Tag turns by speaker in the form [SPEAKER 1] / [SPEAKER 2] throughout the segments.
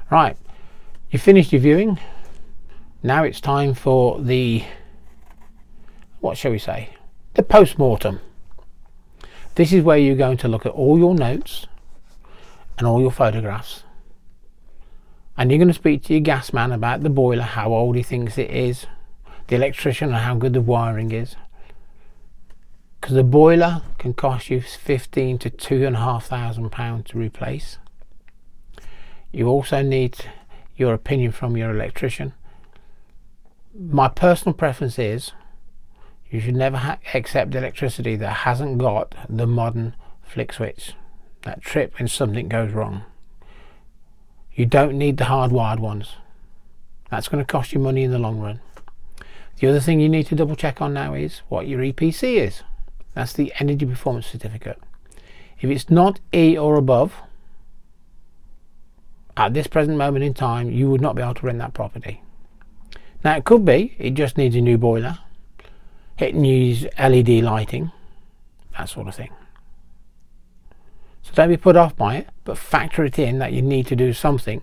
[SPEAKER 1] Right, you finished your viewing. Now it's time for the, what shall we say, the post-mortem. This is where you're going to look at all your notes and all your photographs, and you're going to speak to your gas man about the boiler, how old he thinks it is, the electrician and how good the wiring is, because the boiler can cost you £15,000 to £2,500 to replace. You also need your opinion from your electrician. My personal preference is you should never accept electricity that hasn't got the modern flick switch that trip when something goes wrong. You don't need the hardwired ones. That's going to cost you money in the long run. The other thing you need to double check on now is what your EPC is. That's the Energy Performance Certificate. If it's not E or above, at this present moment in time, you would not be able to rent that property. Now it could be it just needs a new boiler, it needs LED lighting, that sort of thing. So don't be put off by it, but factor it in that you need to do something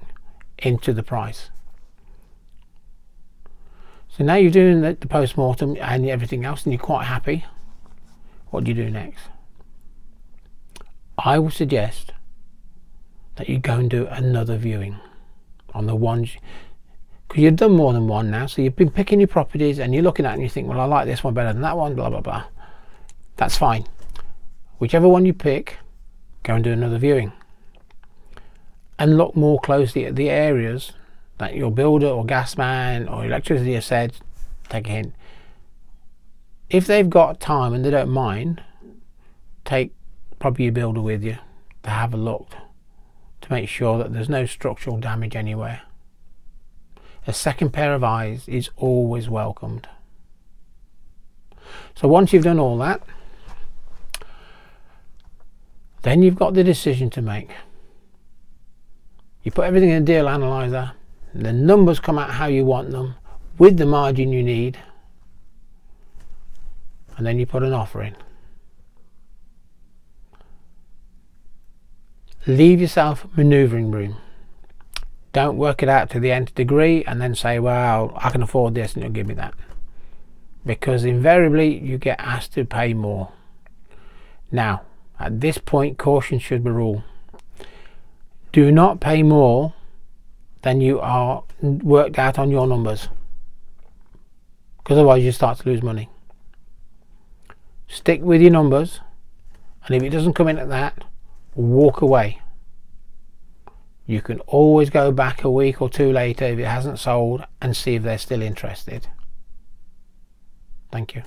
[SPEAKER 1] into the price. So now you're doing the post-mortem and everything else and you're quite happy. What do you do next? I would suggest that you go and do another viewing on the ones, because you've done more than one now, so you've been picking your properties and you're looking at it and you think, well, I like this one better than that one, blah blah blah. That's fine. Whichever one you pick, go and do another viewing and look more closely at the areas that your builder or gas man or electricity has said. Take a hint. If they've got time and they don't mind, take probably your builder with you to have a look, to make sure that there's no structural damage anywhere. A second pair of eyes is always welcomed. So once you've done all that, then you've got the decision to make. You put everything in a deal analyzer, the numbers come out how you want them with the margin you need, and then you put an offer in. Leave yourself maneuvering room. Don't work it out to the nth degree and then say, well, I can afford this and you'll give me that, because invariably you get asked to pay more. Now at this point, caution should be rule. Do not pay more than you are worked out on your numbers, because otherwise you start to lose money. Stick with your numbers, and if it doesn't come in at that, walk away. You can always go back a week or two later if it hasn't sold and see if they're still interested. Thank you.